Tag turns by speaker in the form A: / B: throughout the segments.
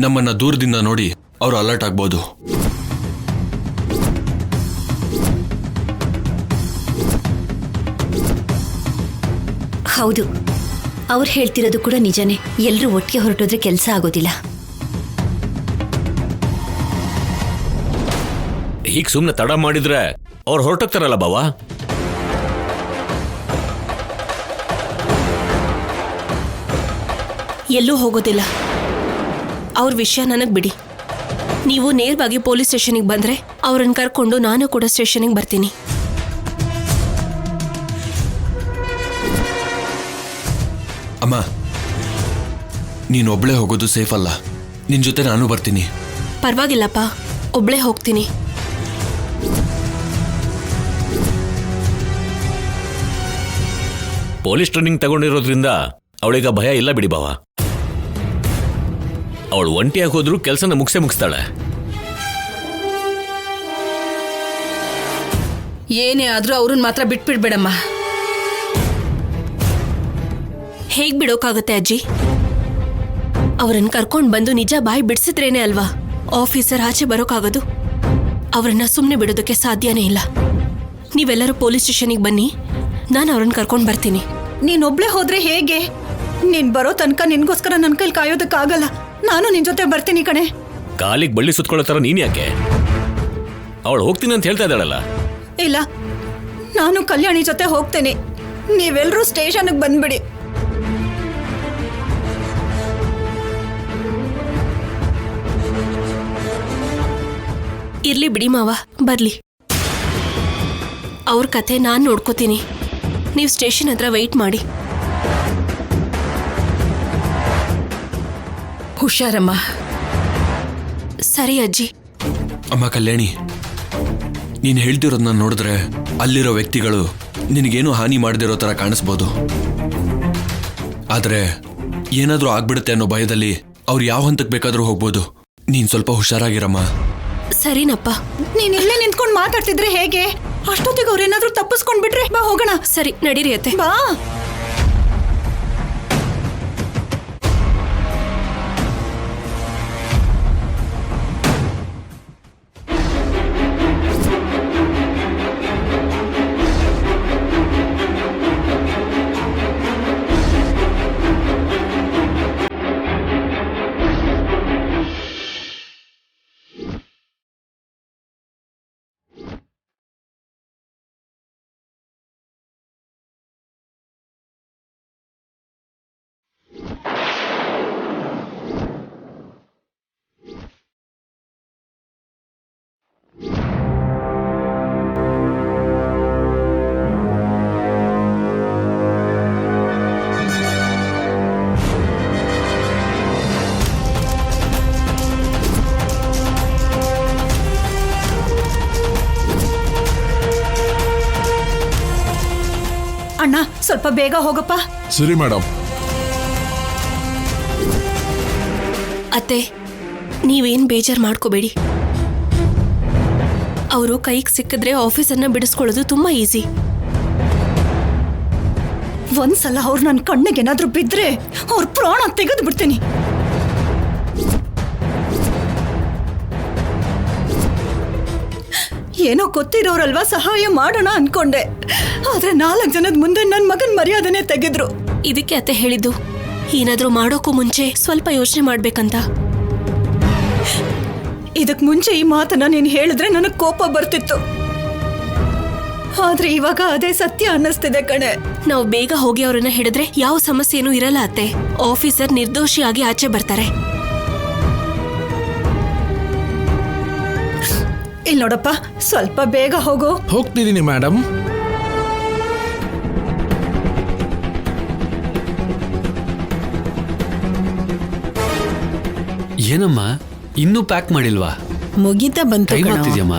A: ನಮ್ಮನ್ನ ದೂರದಿಂದ ನೋಡಿ ಅವರು ಅಲರ್ಟ್ ಆಗ್ಬೋದು.
B: ಹೌದು, ಅವ್ರು ಹೇಳ್ತಿರೋದು ಕೂಡ ನಿಜನೇ. ಎಲ್ಲರೂ ಒಟ್ಟಿಗೆ ಹೊರಟೋದ್ರೆ ಕೆಲಸ ಆಗೋದಿಲ್ಲ.
C: ಈಗ ಸುಮ್ಮನೆ ತಡ ಮಾಡಿದ್ರೆ ಅವ್ರು ಹೊರಟೋಗ್ತಾರಲ್ಲ ಬಾವಾ.
D: ಎಲ್ಲೂ ಹೋಗೋದಿಲ್ಲ. ಅವ್ರ ವಿಷಯ ನನಗೆ ಬಿಡಿ. ನೀವು ನೇರವಾಗಿ ಪೊಲೀಸ್ ಸ್ಟೇಷನಿಗೆ ಬಂದರೆ ಅವ್ರನ್ನ ಕರ್ಕೊಂಡು ನಾನು ಕೂಡ ಸ್ಟೇಷನಿಗೆ ಬರ್ತೀನಿ.
A: ಅಮ್ಮ, ನೀನೊಬ್ಳೇ ಹೋಗೋದು ಸೇಫ್ ಅಲ್ಲ. ನಿನ್ ಜೊತೆ ನಾನು ಬರ್ತೀನಿ.
D: ಪರವಾಗಿಲ್ಲಪ್ಪ, ಒಬ್ಳೇ ಹೋಗ್ತೀನಿ.
C: ಪೊಲೀಸ್ ಟ್ರೈನಿಂಗ್ ತಗೊಂಡಿರೋದ್ರಿಂದ ಅವಳೀಗ ಭಯ ಇಲ್ಲ ಬಿಡಿ ಬಾವ. ಅವಳು ಒಂಟಿಯಾಗಿ ಹೋದ್ರೂ ಕೆಲಸನ ಮುಗಿಸ್ತಾಳೆ.
E: ಏನೇ ಆದ್ರೂ ಅವ್ರನ್ನ ಮಾತ್ರ ಬಿಟ್ಬಿಡ್ಬೇಡಮ್ಮ.
D: ಹೇಗ್ ಬಿಡೋಕ್ಕಾಗುತ್ತೆ ಅಜ್ಜಿ? ಅವರನ್ನ ಕರ್ಕೊಂಡು ಬಂದು ನಿಜ ಬಾಯಿ ಬಿಡಿಸಿದ್ರೇನೆ ಅಲ್ವಾ ಆಫೀಸರ್ ಆಚೆ ಬರೋಕ್ಕಾಗೋದು. ಅವರನ್ನ ಸುಮ್ಮನೆ ಬಿಡೋದಕ್ಕೆ ಸಾಧ್ಯನೇ ಇಲ್ಲ. ನೀವೆಲ್ಲರೂ ಪೊಲೀಸ್ ಸ್ಟೇಷನಿಗೆ ಬನ್ನಿ, ನಾನು ಅವ್ರನ್ನ ಕರ್ಕೊಂಡು ಬರ್ತೀನಿ.
E: ನೀನೊಬ್ಳೆ ಹೋದ್ರೆ ಹೇಗೆ? ನೀನ್ ಬರೋ ತನಕ ನಿನ್ಗೋಸ್ಕರ ನನ್ನ ಕೈಲಿ ಕಾಯೋದಕ್ಕಾಗಲ್ಲ. ನಾನು ನಿನ್ ಜೊತೆ ಬರ್ತೀನಿ ಕಣೆ.
C: ಕಾಲಿಗೆ ಬಳ್ಳಿ ಸುತ್ಕೊಳ್ಳೋ ಥರ ನೀನ್ ಯಾಕೆ? ಅವಳು ಹೋಗ್ತೀನಿ ಅಂತ ಹೇಳ್ತಾ ಇದ್ದಾಳಲ್ಲ.
E: ಇಲ್ಲ, ನಾನು ಕಲ್ಯಾಣಿ ಜೊತೆ ಹೋಗ್ತೇನೆ. ನೀವೆಲ್ಲರೂ ಸ್ಟೇಷನ್ಗೆ ಬಂದ್ಬಿಡಿ.
D: ಇರ್ಲಿ ಬಿಡಿ ಮಾವ, ಬರ್ಲಿ. ಅವ್ರ ಕಥೆ ನಾನು ನೋಡ್ಕೋತೀನಿ. ನೀವು ಸ್ಟೇಷನ್ ಹತ್ರ ವೆಯ್ಟ್ ಮಾಡಿ.
E: ಹುಷಾರಮ್ಮ.
D: ಸರಿ ಅಜ್ಜಿ.
A: ಅಮ್ಮ ಕಲ್ಯಾಣಿ, ನೀನು ಹೇಳ್ತಿರೋದನ್ನ ನೋಡಿದ್ರೆ ಅಲ್ಲಿರೋ ವ್ಯಕ್ತಿಗಳು ನಿನಗೇನು ಹಾನಿ ಮಾಡದಿರೋ ಥರ ಕಾಣಿಸ್ಬೋದು. ಆದರೆ ಏನಾದರೂ ಆಗ್ಬಿಡುತ್ತೆ ಅನ್ನೋ ಭಯದಲ್ಲಿ ಅವ್ರು ಯಾವ ಹಂತಕ್ಕೆ ಬೇಕಾದರೂ ಹೋಗ್ಬೋದು. ನೀನು ಸ್ವಲ್ಪ ಹುಷಾರಾಗಿರಮ್ಮ.
D: ಸರಿನಪ್ಪ.
E: ನೀನ್ ಇಲ್ಲೇ ನಿಂತ್ಕೊಂಡು ಮಾತಾಡ್ತಿದ್ರೆ ಹೇಗೆ? ಅಷ್ಟೊತ್ತಿಗೆ ಅವ್ರೇನಾದ್ರೂ ತಪ್ಪಿಸ್ಕೊಂಡ್ಬಿಟ್ರೆ ಬಾ ಹೋಗೋಣ.
D: ಸರಿ, ನಡೀರಿ ಅತ್ತೆ.
E: ಬಾ. ಅಣ್ಣ, ಸ್ವಲ್ಪ ಬೇಗ ಹೋಗಪ್ಪ.
F: ಸರಿ ಮೇಡಮ್.
D: ಅತ್ತೆ, ನೀವೇನ್ ಬೇಜಾರು ಮಾಡ್ಕೋಬೇಡಿ. ಅವರು ಕೈಗೆ ಸಿಕ್ಕಿದ್ರೆ ಆಫೀಸನ್ನ ಬಿಡಿಸ್ಕೊಳ್ಳೋದು ತುಂಬಾ ಈಸಿ.
E: ಒಂದ್ಸಲ ಅವ್ರು ನನ್ನ ಕಣ್ಣಿಗೆ ಏನಾದ್ರೂ ಬಿದ್ರೆ ಅವ್ರ ಪ್ರಾಣ ತೆಗೆದು ಬಿಡ್ತೀನಿ. ಏನೋ ಗೊತ್ತಿರೋರಲ್ವಾ, ಸಹಾಯ ಮಾಡೋಣ ಅನ್ಕೊಂಡೆ. ಆದ್ರೆ 4 ಜನದ ಮುಂದೆ ನನ್ನ ಮಗನ್ ಮರ್ಯಾದನೆ ತೆಗೆದ್ರು.
D: ಇದಕ್ಕೆ ಅತ್ತೆ ಹೇಳಿದ್ದು, ಏನಾದ್ರೂ ಮಾಡೋಕ್ಕೂ ಮುಂಚೆ ಸ್ವಲ್ಪ ಯೋಚನೆ ಮಾಡ್ಬೇಕಂತ.
E: ಇದಕ್ ಮುಂಚೆ ಈ ಮಾತನ್ನ ನೀನ್ ಹೇಳಿದ್ರೆ ನನಗ್ ಕೋಪ ಬರ್ತಿತ್ತು. ಆದ್ರೆ ಇವಾಗ ಅದೇ ಸತ್ಯ ಅನ್ನಿಸ್ತಿದೆ ಕಣೆ.
D: ನಾವು ಬೇಗ ಹೋಗಿ ಅವರನ್ನ ಹಿಡಿದ್ರೆ ಯಾವ ಸಮಸ್ಯೆನೂ ಇರಲ್ಲ ಅತ್ತೆ. ಆಫೀಸರ್ ನಿರ್ದೋಷಿಯಾಗಿ ಆಚೆ ಬರ್ತಾರೆ.
E: ಇಲ್ಲಿ ನೋಡಪ್ಪ, ಸ್ವಲ್ಪ ಬೇಗ ಹೋಗು.
F: ಹೋಗ್ತಿದ್ದೀನಿ ಮೇಡಮ್.
G: ಏನಮ್ಮ ಇನ್ನೂ ಪ್ಯಾಕ್ ಮಾಡಿಲ್ವಾ?
E: ಮುಗಿತಾ ಬಂತು.
G: ಟೈಮ್ ಆಗ್ತಿದ್ಯಮ್ಮ.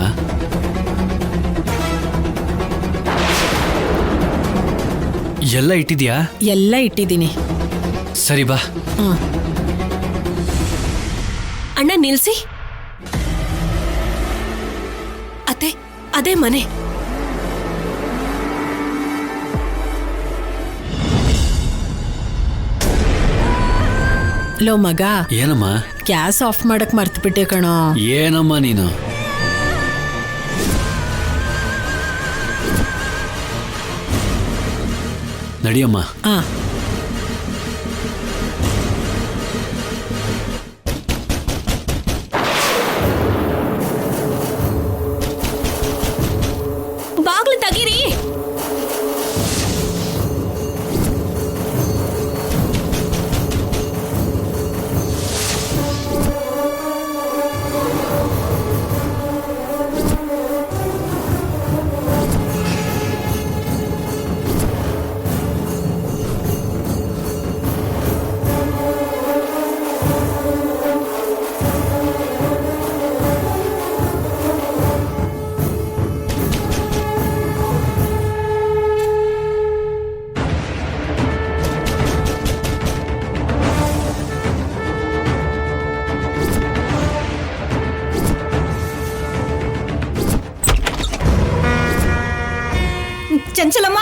G: ಎಲ್ಲ ಇಟ್ಟಿದ್ಯಾ?
E: ಎಲ್ಲ ಇಟ್ಟಿದ್ದೀನಿ.
G: ಸರಿ ಬಾ.
D: ಅಣ್ಣ ನಿಲ್ಸಿ. ಅತ್ತೆ, ಅದೇ ಮನೆ.
H: ಲೋ ಮಗ,
G: ಏನಮ್ಮ
H: ಗ್ಯಾಸ್ ಆಫ್ ಮಾಡಕ್ ಮರ್ತು ಬಿಟ್ಟೆ ಕಣೋ.
G: ಏನಮ್ಮ ನೀನು? ನಡಿಯಮ್ಮ.
H: ಆ
D: ಬಾಗ್ಲು ತೆಗೀರಿ.
E: ಚಂಚಲಮ್ಮ,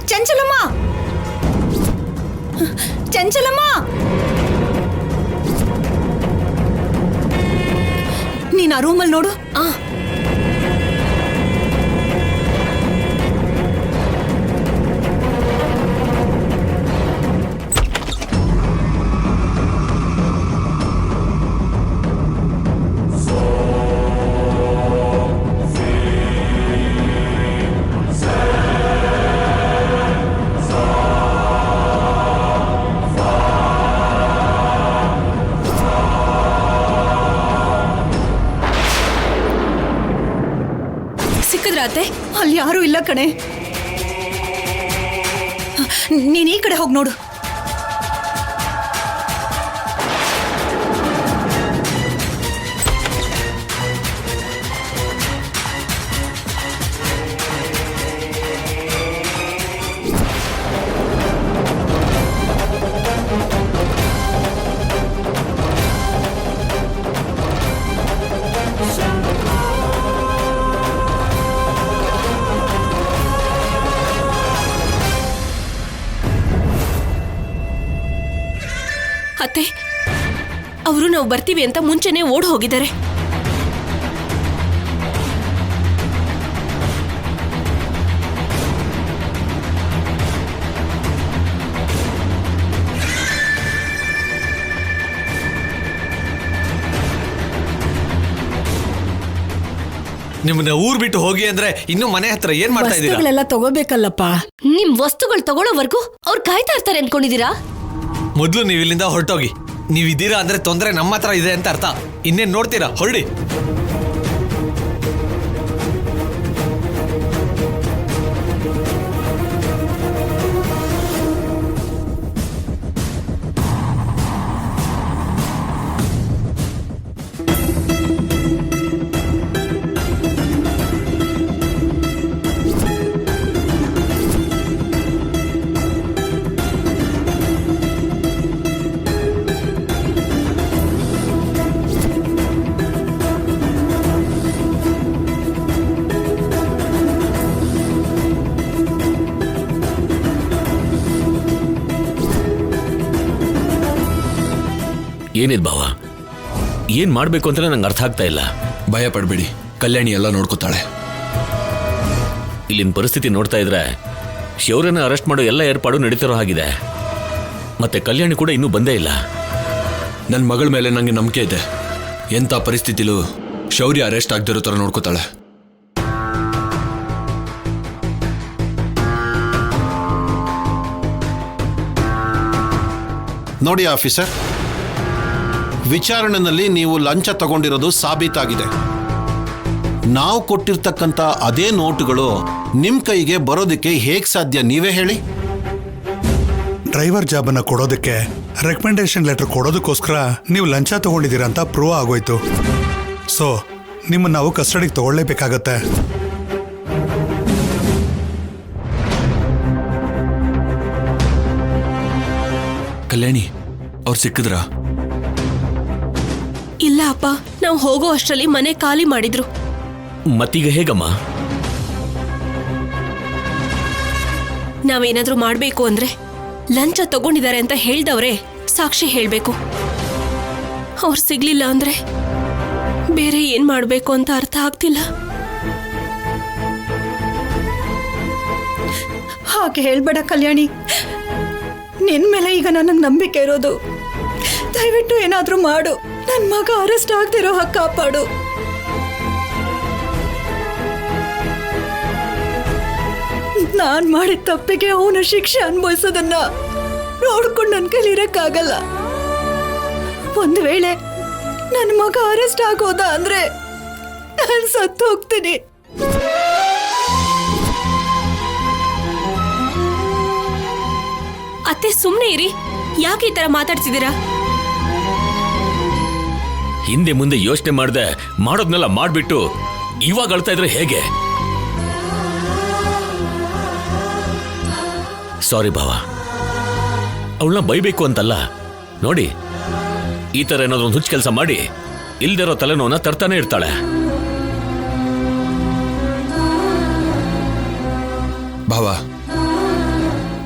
E: ಚಂಚಲಮ್ಮ, ಚಂಚಲಮ್ಮ, ನೀನ್ ಆ ರೂಮಲ್ಲಿ ನೋಡು.
D: ಸಿಕ್ಕದ್ರಾತೆ?
E: ಅಲ್ಲಿ ಯಾರೂ ಇಲ್ಲ ಕಣೆ. ನೀನ್ ಈ ಕಡೆ ಹೋಗಿ ನೋಡು.
D: ಅತ್ತೆ, ಅವರು ನಾವು ಬರ್ತೀವಿ ಅಂತ ಮುಂಚೆನೆ ಓಡ್ ಹೋಗಿದ್ದಾರೆ.
I: ನಿಮ್ಮನ್ನ ಊರ್ ಬಿಟ್ಟು ಹೋಗಿ ಅಂದ್ರೆ ಇನ್ನು ಮನೆ ಹತ್ರ ಏನ್ ಮಾಡ್ತಾ ಇದೀರಾ?
H: ವಸ್ತುಗಳೆಲ್ಲ ತಗೋಬೇಕಲ್ಲಪ್ಪ.
B: ನಿಮ್ ವಸ್ತುಗಳು ತಗೊಳ್ಳೋವರೆಗೂ ಅವ್ರು ಕಾಯ್ತಾ ಇರ್ತಾರೆ ಅನ್ಕೊಂಡಿದೀರಾ?
I: ಮೊದ್ಲು ನೀವು ಇಲ್ಲಿಂದ ಹೊರಟೋಗಿ. ನೀವಿದ್ದೀರಾ ಅಂದ್ರೆ ತೊಂದರೆ ನಮ್ಮ ಹತ್ರ ಇದೆ ಅಂತ ಅರ್ಥ. ಇನ್ನೇನ್ ನೋಡ್ತೀರಾ? ಹೊರಡಿ.
C: ಏನಿದ್ ಭಾವ, ಏನ್ ಮಾಡ್ಬೇಕು ಅಂತ ನಂಗೆ ಅರ್ಥ ಆಗ್ತಾ ಇಲ್ಲ.
A: ಭಯ ಪಡ್ಬೇಡಿ, ಕಲ್ಯಾಣಿ ಎಲ್ಲ ನೋಡ್ಕೋತಾಳೆ.
C: ಇಲ್ಲಿನ ಪರಿಸ್ಥಿತಿ ನೋಡ್ತಾ ಇದ್ರೆ ಶೌರ್ಯನ ಅರೆಸ್ಟ್ ಮಾಡೋ ಎಲ್ಲ ಏರ್ಪಾಡು ನಡೀತಿರೋ ಹಾಗಿದೆ. ಮತ್ತೆ ಕಲ್ಯಾಣಿ ಕೂಡ ಇನ್ನೂ ಬಂದೇ ಇಲ್ಲ.
A: ನನ್ನ ಮಗಳ ಮೇಲೆ ನಂಗೆ ನಂಬಿಕೆ ಇದೆ. ಎಂಥ ಪರಿಸ್ಥಿತಿಲೂ ಶೌರ್ಯ ಅರೆಸ್ಟ್ ಆಗದಿರೋ ಥರ ನೋಡ್ಕೋತಾಳೆ.
J: ನೋಡಿ ಆಫೀಸರ್, ವಿಚಾರಣೆಯಲ್ಲಿ ನೀವು ಲಂಚ ತಗೊಂಡಿರೋದು ಸಾಬೀತಾಗಿದೆ. ನಾವು ಕೊಟ್ಟಿರ್ತಕ್ಕಂಥ ಅದೇ ನೋಟುಗಳು ನಿಮ್ಮ ಕೈಗೆ ಬರೋದಕ್ಕೆ ಹೇಗೆ ಸಾಧ್ಯ ನೀವೇ ಹೇಳಿ?
K: ಡ್ರೈವರ್ ಜಾಬನ್ನು ಕೊಡೋದಕ್ಕೆ ರೆಕಮೆಂಡೇಶನ್ ಲೆಟರ್ ಕೊಡೋದಕ್ಕೋಸ್ಕರ ನೀವು ಲಂಚ ತಗೊಂಡಿದ್ದೀರಾ ಅಂತ ಪ್ರೂವ್ ಆಗೋಯ್ತು. ಸೊ ನಿಮ್ಮನ್ನು ನಾವು ಕಸ್ಟಡಿಗೆ ತಗೊಳ್ಳೇಬೇಕಾಗತ್ತೆ.
A: ಕಲ್ಯಾಣಿ ಅವ್ರು ಸಿಕ್ಕಿದ್ರಾ?
D: ಇಲ್ಲ ಅಪ್ಪ, ನಾವು ಹೋಗೋ ಅಷ್ಟರಲ್ಲಿ ಮನೆ ಖಾಲಿ ಮಾಡಿದ್ರು.
C: ಮತ್ತೀಗ ಹೇಗಮ್ಮ?
D: ನಾವೇನಾದ್ರೂ ಮಾಡ್ಬೇಕು ಅಂದ್ರೆ ಲಂಚ ತಗೊಂಡಿದ್ದಾರೆ ಅಂತ ಹೇಳ್ದವ್ರೆ ಸಾಕ್ಷಿ ಹೇಳ್ಬೇಕು. ಅವ್ರು ಸಿಗ್ಲಿಲ್ಲ ಅಂದ್ರೆ ಬೇರೆ ಏನ್ ಮಾಡ್ಬೇಕು ಅಂತ ಅರ್ಥ ಆಗ್ತಿಲ್ಲ.
E: ಹಾಗೆ ಹೇಳ್ಬೇಡ ಕಲ್ಯಾಣಿ, ನಿನ್ ಮೇಲೆ ಈಗ ನನಗೆ ನಂಬಿಕೆ ಇರೋದು. ದಯವಿಟ್ಟು ಏನಾದ್ರೂ ಮಾಡು, ನನ್ ಮಗ ಅರೆಸ್ಟ್ ಆಗ್ದಿರೋ ಹಾಗೆ ಕಾಪಾಡು. ನಾನ್ ಮಾಡಿದ ತಪ್ಪಿಗೆ ಅವನ ಶಿಕ್ಷೆ ಅನುಭವಿಸೋದನ್ನ ನೋಡ್ಕೊಂಡು ನನ್ ಕೈಲಿ ಇರಕ್ಕಾಗಲ್ಲ. ಒಂದ್ ವೇಳೆ ನನ್ ಮಗ ಅರೆಸ್ಟ್ ಆಗೋದ ಅಂದ್ರೆ ನಾನು ಸತ್ತು ಹೋಗ್ತೀನಿ.
D: ಅತ್ತೆ ಸುಮ್ನೆ ಇರಿ, ಯಾಕೆ ಈ ತರ ಮಾತಾಡ್ತಿದ್ದೀರಾ?
C: ಹಿಂದೆ ಮುಂದೆ ಯೋಚನೆ ಮಾಡ್ದೆ ಮಾಡೋದ್ನೆಲ್ಲ ಮಾಡ್ಬಿಟ್ಟು ಇವಾಗ ಅಳ್ತಾ ಇದ್ರೆ ಹೇಗೆ? ಸಾರಿ ಭಾವ, ಅವಳನ್ನ ಬೈಬೇಕು ಅಂತಲ್ಲ. ನೋಡಿ, ಈ ತರ ಏನಾದ್ರು ಒಂದು ಹುಚ್ಚು ಕೆಲಸ ಮಾಡಿ ಇಲ್ದಿರೋ ತಲೆನೋವನ್ನ ತರ್ತಾನೆ ಇರ್ತಾಳೆ.
A: ಭಾವ,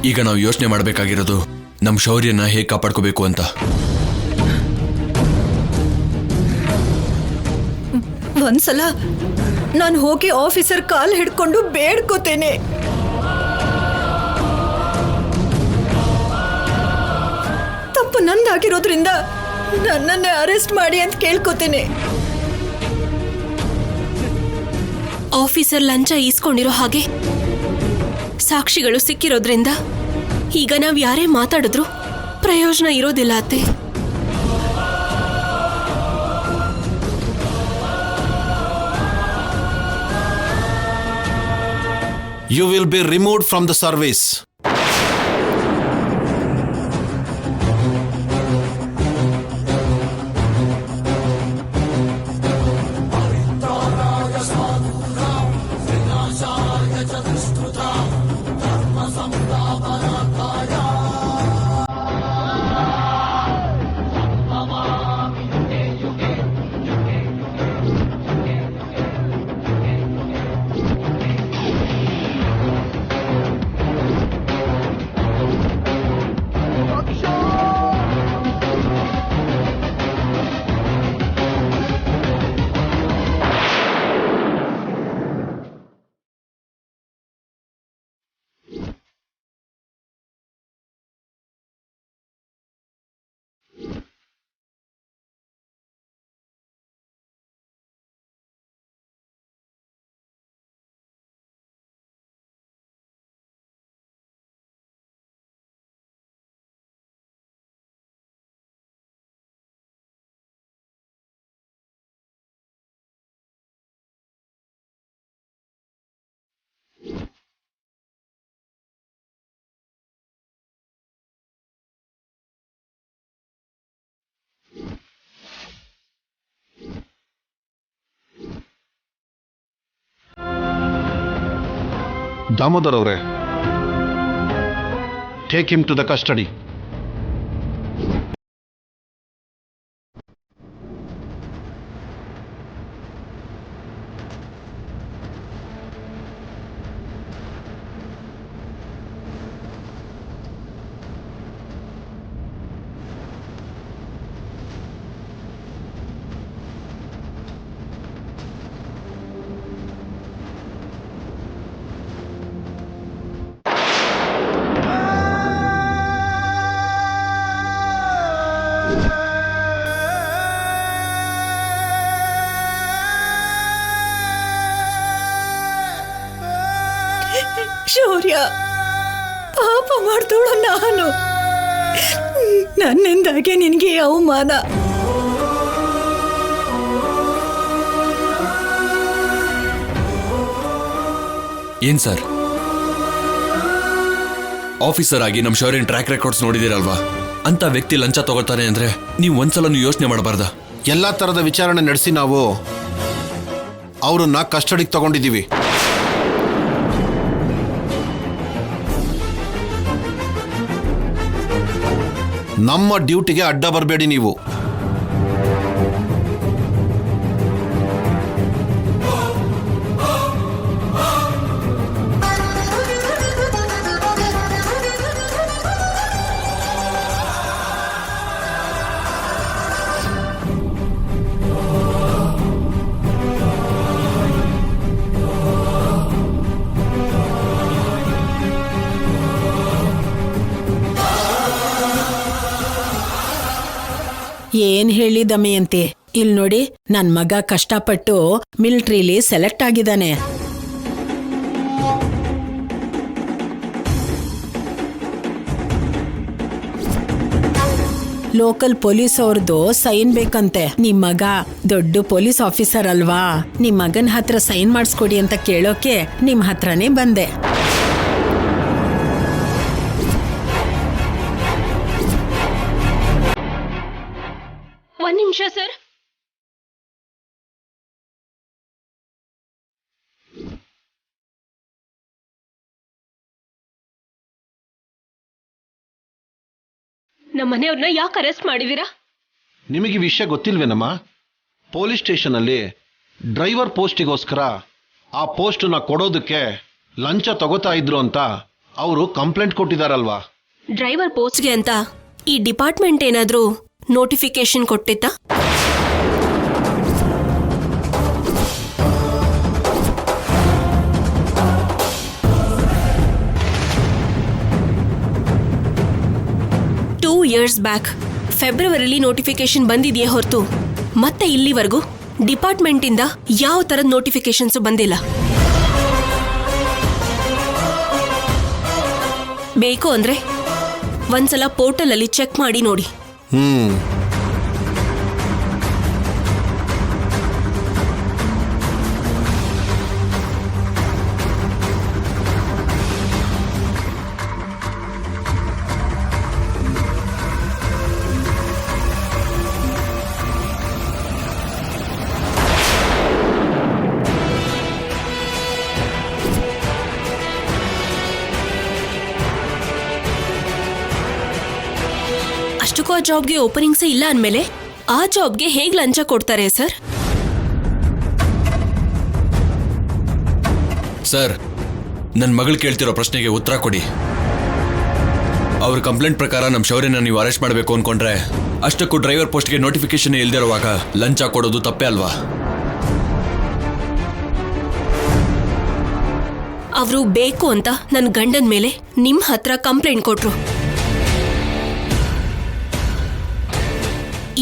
A: ಈಗ ನಾವು ಯೋಚನೆ ಮಾಡಬೇಕಾಗಿರೋದು ನಮ್ಮ ಶೌರ್ಯನ ಹೇಗೆ ಕಾಪಾಡ್ಕೋಬೇಕು ಅಂತ.
E: ಒಂದ್ಸಲ ನಾನು ಹೋಗಿ ಆಫೀಸರ್ ಕಾಲ್ ಹಿಡ್ಕೊಂಡು ಬೇಡ್ಕೋತೇನೆ. ತಪ್ಪು ನಂದಾಗಿರೋದ್ರಿಂದ ನನ್ನನ್ನೇ ಅರೆಸ್ಟ್ ಮಾಡಿ ಅಂತ ಕೇಳ್ಕೋತೇನೆ.
D: ಆಫೀಸರ್ ಲಂಚ ಈಸ್ಕೊಂಡಿರೋ ಹಾಗೆ ಸಾಕ್ಷಿಗಳು ಸಿಕ್ಕಿರೋದ್ರಿಂದ ಈಗ ನಾವ್ ಯಾರೇ ಮಾತಾಡಿದ್ರು ಪ್ರಯೋಜನ ಇರೋದಿಲ್ಲ ಅತ್ತೆ.
J: You will be removed from the service. Damodar ಅವರೇ, take him to the custody.
E: Shaurya, ಪಾಪ ಮಾಡ್ದೋಳು ನಾನು. ನನ್ನಿಂದಾಗೆ ನಿನಗೆ ಅವಮಾನ.
A: ಏನ್ ಸರ್, ಆಫೀಸರ್ ಆಗಿ ನಮ್ಮ ಶೌರ್ಯನ್ ಟ್ರ್ಯಾಕ್ ರೆಕಾರ್ಡ್ಸ್ ನೋಡಿದಿರಲ್ವಾ? ಅಂತ ವ್ಯಕ್ತಿ ಲಂಚ ತಗೊಳ್ತಾನೆ ಅಂದ್ರೆ ನೀವು ಒಂದ್ಸಲ ಯೋಚನೆ ಮಾಡಬಾರ್ದ?
J: ಎಲ್ಲಾ ತರದ ವಿಚಾರಣೆ ನಡೆಸಿ ನಾವು ಅವರನ್ನ ಕಸ್ಟಡಿಗೆ ತಗೊಂಡಿದ್ದೀವಿ. ನಮ್ಮ ಡ್ಯೂಟಿಗೆ ಅಡ್ಡ ಬರಬೇಡಿ ನೀವು.
H: ಏನ್ ಹೇಳಿ ದಮಯಂತಿ, ಇಲ್ ನೋಡಿ ನನ್ ಮಗ ಕಷ್ಟಪಟ್ಟು ಮಿಲಿಟರಿಲಿ ಸೆಲೆಕ್ಟ್ ಆಗಿದ್ದಾನೆ. ಲೋಕಲ್ ಪೊಲೀಸ್ ಅವ್ರದ್ದು ಸೈನ್ ಬೇಕಂತೆ. ನಿಮ್ ಮಗ ದೊಡ್ಡ ಪೊಲೀಸ್ ಆಫೀಸರ್ ಅಲ್ವಾ, ನಿಮ್ ಮಗನ್ ಹತ್ರ ಸೈನ್ ಮಾಡಿಸ್ಕೊಡಿ ಅಂತ ಕೇಳೋಕೆ ನಿಮ್ ಹತ್ರನೇ ಬಂದೆ.
D: ಒಂದ್ ನಿಮಿಷ ಸರ್. ನಮ್ಮ ಮನೆಯವ್ರನ್ನ ಯಾಕೆ ಅರೆಸ್ಟ್ ಮಾಡಿದೀರಾ?
J: ನಿಮಗೆ ವಿಷಯ ಗೊತ್ತಿಲ್ವೇನಮ್ಮ? ಪೊಲೀಸ್ ಸ್ಟೇಷನಲ್ಲಿ ಡ್ರೈವರ್ ಪೋಸ್ಟಿಗೋಸ್ಕರ ಆ ಪೋಸ್ಟನ್ನ ಕೊಡೋದಕ್ಕೆ ಲಂಚ ತಗೋತಾ ಇದ್ರು ಅಂತ ಅವರು ಕಂಪ್ಲೇಂಟ್ ಕೊಟ್ಟಿದಾರಲ್ವಾ?
D: ಡ್ರೈವರ್ ಪೋಸ್ಟ್ಗೆ ಅಂತ ಈ ಡಿಪಾರ್ಟ್ಮೆಂಟ್ ಏನಾದ್ರೂ ನೋಟಿಫಿಕೇಶನ್ ಕೊಟ್ಟಿತ್ತಾ? ಇಯರ್ಸ್ ಬ್ಯಾಕ್ ಫೆಬ್ರವರಿಲಿ ನೋಟಿಫಿಕೇಶನ್ ಬಂದಿದೆಯೇ ಹೊರತು ಮತ್ತೆ ಇಲ್ಲಿವರೆಗೂ ಡಿಪಾರ್ಟ್ಮೆಂಟಿಂದ ಯಾವ ತರದ ನೋಟಿಫಿಕೇಶನ್ಸ್ ಬಂದಿಲ್ಲ. ಬೇಕು ಅಂದ್ರೆ ಒಂದ್ಸಲ ಪೋರ್ಟಲ್ ಅಲ್ಲಿ ಚೆಕ್ ಮಾಡಿ ನೋಡಿ. ಅಷ್ಟಕ್ಕೂ ಆ ಜಾಬ್ಗೆ ಓಪನಿಂಗ್ಸೇ ಇಲ್ಲ ಅಂದಮೇಲೆ ಆ ಜಾಬ್ಗೆ ಹೇಗೆ ಲಂಚ ಕೊಡ್ತಾರೆ ಸರ್?
A: ಸರ್, ನನ್ನ ಮಗಳು ಕೇಳ್ತಿರೋ ಪ್ರಶ್ನೆಗೆ ಉತ್ತರ ಕೊಡಿ. ಅವ್ರ ಕಂಪ್ಲೇಂಟ್ ಪ್ರಕಾರ ನಮ್ಮ ಶೌರ್ಯನ ನೀವು ಅರೆಸ್ಟ್ ಮಾಡಬೇಕು ಅನ್ಕೊಂಡ್ರೆ ಅಷ್ಟಕ್ಕೂ ಡ್ರೈವರ್ ಪೋಸ್ಟ್ಗೆ ನೋಟಿಫಿಕೇಶನ್ ಇಲ್ದಿರುವಾಗ ಲಂಚ ಕೊಡೋದು ತಪ್ಪೇ ಅಲ್ವಾ?
D: ಅವರು ಬೇಕು ಅಂತ ನನ್ನ ಗಂಡನ ಮೇಲೆ ನಿಮ್ಮ ಹತ್ರ ಕಂಪ್ಲೇಂಟ್ ಕೊಟ್ರು.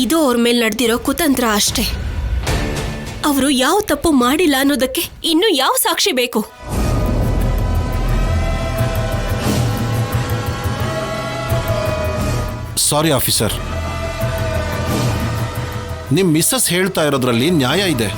D: ಇದು ಅವ್ರ ಮೇಲೆ ನಡೆದಿರೋ ಕುತಂತ್ರ ಅಷ್ಟೇ. ಅವರು ಯಾವ ತಪ್ಪು ಮಾಡಿಲ್ಲ ಅನ್ನೋದಕ್ಕೆ ಇನ್ನು ಯಾವ ಸಾಕ್ಷಿ ಬೇಕು?
J: ಸಾರಿ ಆಫೀಸರ್, ನಿಮ್ ಮಿಸ್ಸಸ್ ಹೇಳ್ತಾ ಇರೋದ್ರಲ್ಲಿ ನ್ಯಾಯ ಇದೆ.